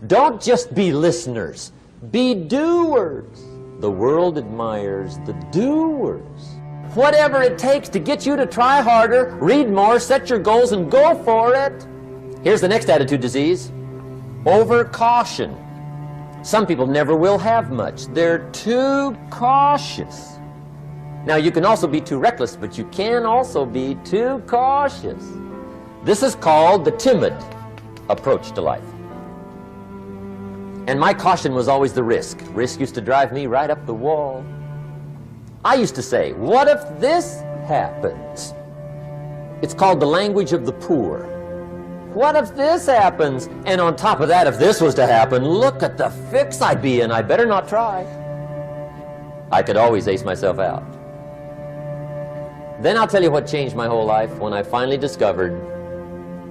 Don't just be listeners. Be doers. The world admires the doers. Whatever it takes to get you to try harder, read more, set your goals, and go for it. Here's the next attitude disease. Over-caution. Some people never will have much. They're too cautious. Now, you can also be too reckless, but you can also be too cautious. This is called the timid approach to life. And my caution was always the risk. Risk used to drive me right up the wall. I used to say, what if this happens? It's called the language of the poor. What if this happens? And on top of that, if this was to happen, look at the fix I'd be in. I better not try. I could always ace myself out. Then I'll tell you what changed my whole life when I finally discovered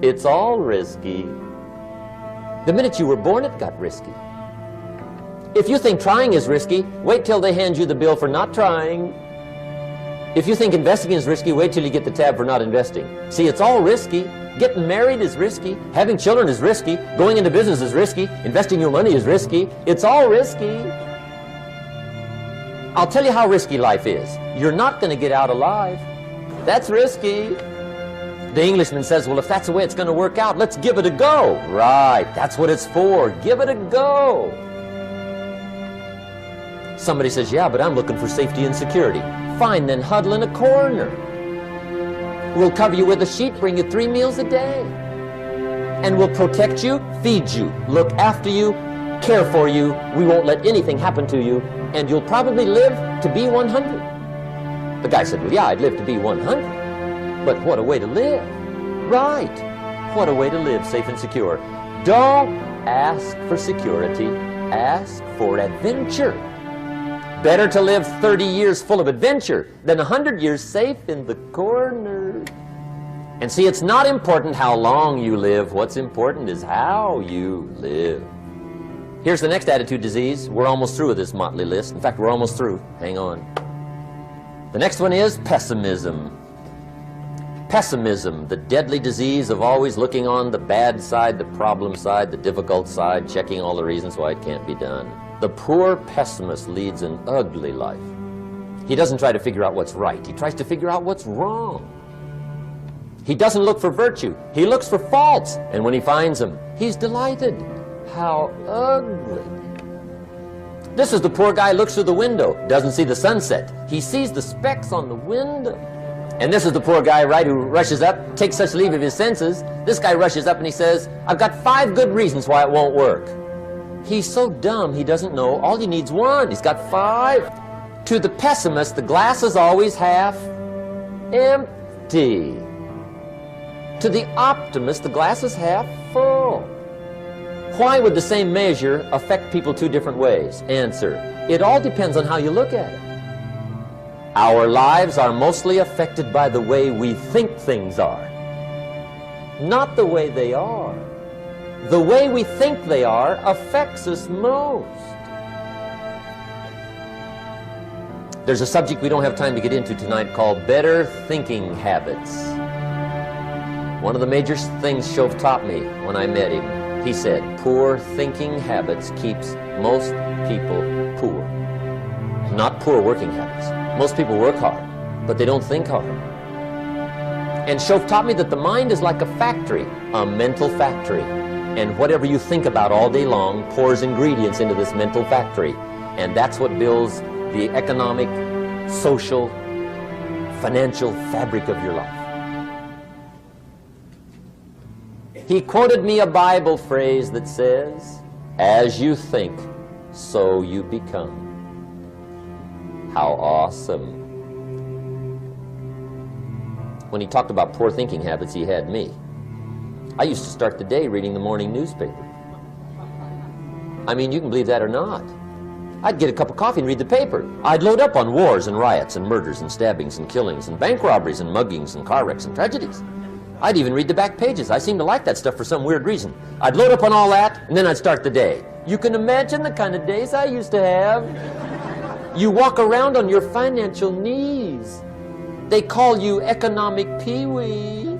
it's all risky. The minute you were born, it got risky. If you think trying is risky, wait till they hand you the bill for not trying. If you think investing is risky, wait till you get the tab for not investing. See, it's all risky. Getting married is risky. Having children is risky. Going into business is risky. Investing your money is risky. It's all risky. I'll tell you how risky life is. You're not going to get out alive. That's risky. The Englishman says, well, if that's the way it's going to work out, let's give it a go. Right, that's what it's for. Give it a go. Somebody says, yeah, but I'm looking for safety and security. Fine, then huddle in a corner. We'll cover you with a sheet, bring you 3 meals a day. And we'll protect you, feed you, look after you, care for you. We won't let anything happen to you. And you'll probably live to be 100. The guy said, well, yeah, I'd live to be 100. But what a way to live. Right. What a way to live, safe and secure. Don't ask for security. Ask for adventure. Better to live 30 years full of adventure than 100 years safe in the corner. And see, it's not important how long you live. What's important is how you live. Here's the next attitude disease. We're almost through with this motley list. In fact, we're almost through. Hang on. The next one is pessimism. Pessimism, the deadly disease of always looking on the bad side, the problem side, the difficult side, checking all the reasons why it can't be done. The poor pessimist leads an ugly life. He doesn't try to figure out what's right. He tries to figure out what's wrong. He doesn't look for virtue. He looks for faults. And when he finds them, he's delighted. How ugly. This is the poor guy who looks through the window, doesn't see the sunset. He sees the specks on the window. And this is the poor guy, right, who rushes up, takes such leave of his senses. This guy rushes up and he says, I've got 5 good reasons why it won't work. He's so dumb he doesn't know all he needs 1. He's got 5. To the pessimist, the glass is always half empty. To the optimist, the glass is half full. Why would the same measure affect people 2 different ways? Answer, it all depends on how you look at it. Our lives are mostly affected by the way we think things are, not the way they are. The way we think they are affects us most. There's a subject we don't have time to get into tonight called better thinking habits. One of the major things Shove taught me when I met him, he said, poor thinking habits keeps most people poor. Not poor working habits. Most people work hard, but they don't think hard. And Shove taught me that the mind is like a factory, a mental factory. And whatever you think about all day long pours ingredients into this mental factory. And that's what builds the economic, social, financial fabric of your life. He quoted me a Bible phrase that says, as you think, so you become. How awesome. When he talked about poor thinking habits, he had me. I used to start the day reading the morning newspaper. I mean, you can believe that or not. I'd get a cup of coffee and read the paper. I'd load up on wars and riots and murders and stabbings and killings and bank robberies and muggings and car wrecks and tragedies. I'd even read the back pages. I seem to like that stuff for some weird reason. I'd load up on all that, and then I'd start the day. You can imagine the kind of days I used to have. You walk around on your financial knees. They call you economic peewee.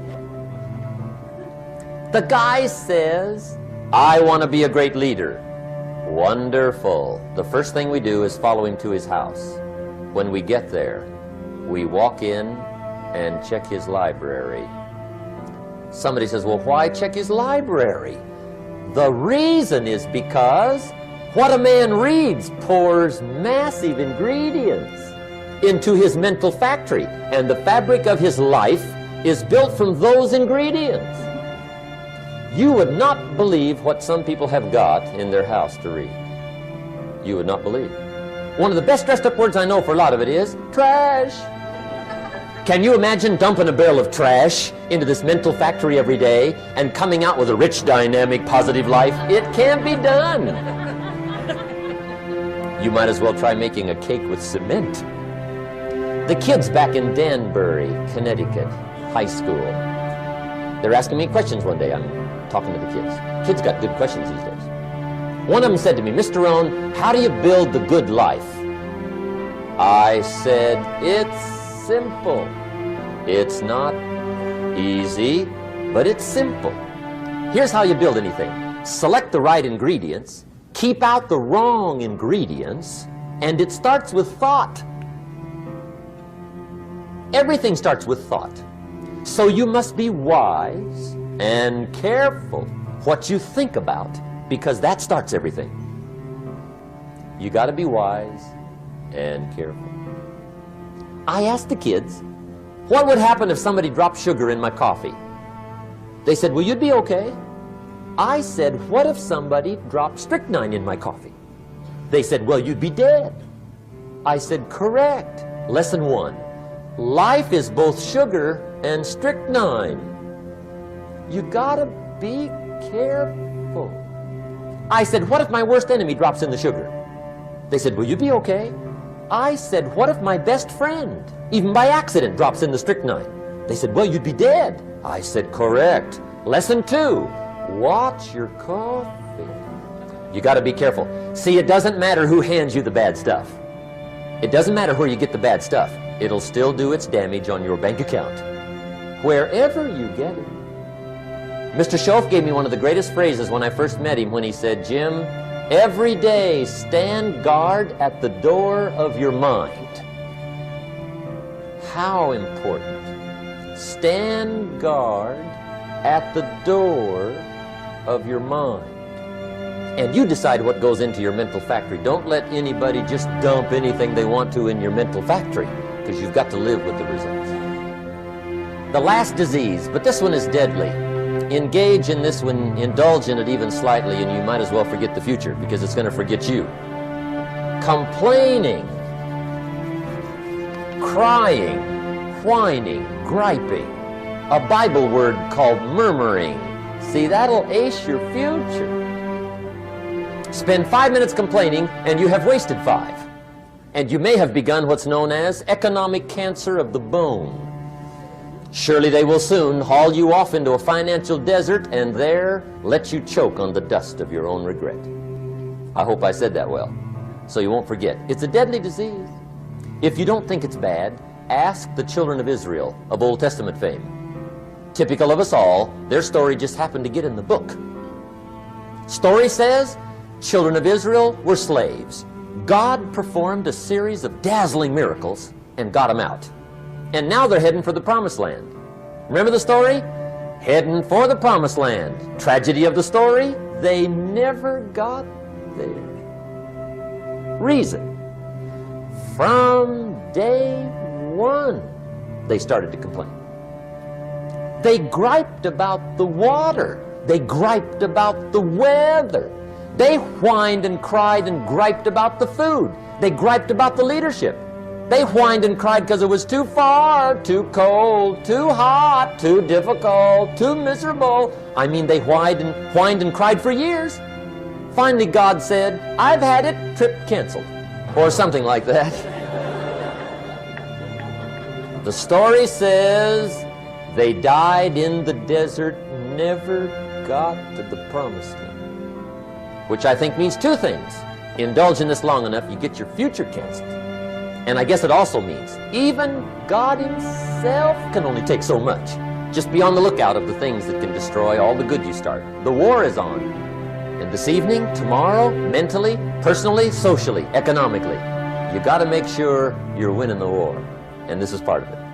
The guy says, I want to be a great leader. Wonderful. The first thing we do is follow him to his house. When we get there, we walk in and check his library. Somebody says, well, why check his library? The reason is because what a man reads pours massive ingredients into his mental factory, and the fabric of his life is built from those ingredients. You would not believe what some people have got in their house to read. You would not believe. One of the best dressed up words I know for a lot of it is trash. Can you imagine dumping a barrel of trash into this mental factory every day and coming out with a rich, dynamic, positive life? It can be done. You might as well try making a cake with cement. The kids back in Danbury, Connecticut, high school, they're asking me questions one day. I'm talking to the kids. Kids got good questions these days. One of them said to me, Mr. Rohn, how do you build the good life? I said, it's simple. It's not easy, but it's simple. Here's how you build anything. Select the right ingredients, keep out the wrong ingredients, and it starts with thought. Everything starts with thought. So you must be wise and careful what you think about, because that starts everything. You got to be wise and careful. I asked the kids, what would happen if somebody dropped sugar in my coffee? They said, well, you'd be okay. I said, what if somebody dropped strychnine in my coffee? They said, well, you'd be dead. I said, correct. Lesson 1. Life is both sugar and strychnine. You gotta be careful. I said, what if my worst enemy drops in the sugar? They said, will you be okay? I said, what if my best friend, even by accident, drops in the strychnine? They said, well, you'd be dead. I said, correct. Lesson 2, watch your coffee. You gotta be careful. See, it doesn't matter who hands you the bad stuff. It doesn't matter where you get the bad stuff. It'll still do its damage on your bank account, wherever you get it. Mr. Schoaf gave me one of the greatest phrases when I first met him when he said, Jim, every day stand guard at the door of your mind. How important. Stand guard at the door of your mind. And you decide what goes into your mental factory. Don't let anybody just dump anything they want to in your mental factory, because you've got to live with the results. The last disease, but this one is deadly. Engage in this one, indulge in it even slightly, and you might as well forget the future, because it's going to forget you. Complaining, crying, whining, griping. A Bible word called murmuring. See, that'll ace your future. Spend 5 minutes complaining, and you have wasted 5. And you may have begun what's known as economic cancer of the bone. Surely they will soon haul you off into a financial desert and there let you choke on the dust of your own regret. I hope I said that well, so you won't forget. It's a deadly disease. If you don't think it's bad, ask the children of Israel of Old Testament fame. Typical of us all, their story just happened to get in the book. Story says, children of Israel were slaves. God performed a series of dazzling miracles and got them out. And now they're heading for the promised land. Remember the story? Heading for the promised land. Tragedy of the story, they never got there. Reason. From day one, they started to complain. They griped about the water. They griped about the weather. They whined and cried and griped about the food. They griped about the leadership. They whined and cried because it was too far, too cold, too hot, too difficult, too miserable. I mean, they whined and cried for years. Finally, God said, I've had it, trip canceled, or something like that. The story says they died in the desert, never got to the promised land. Which I think means 2 things. Indulge in this long enough, you get your future canceled. And I guess it also means even God himself can only take so much. Just be on the lookout of the things that can destroy all the good you start. The war is on. this evening, tomorrow, mentally, personally, socially, economically. You got to make sure you're winning the war. And this is part of it.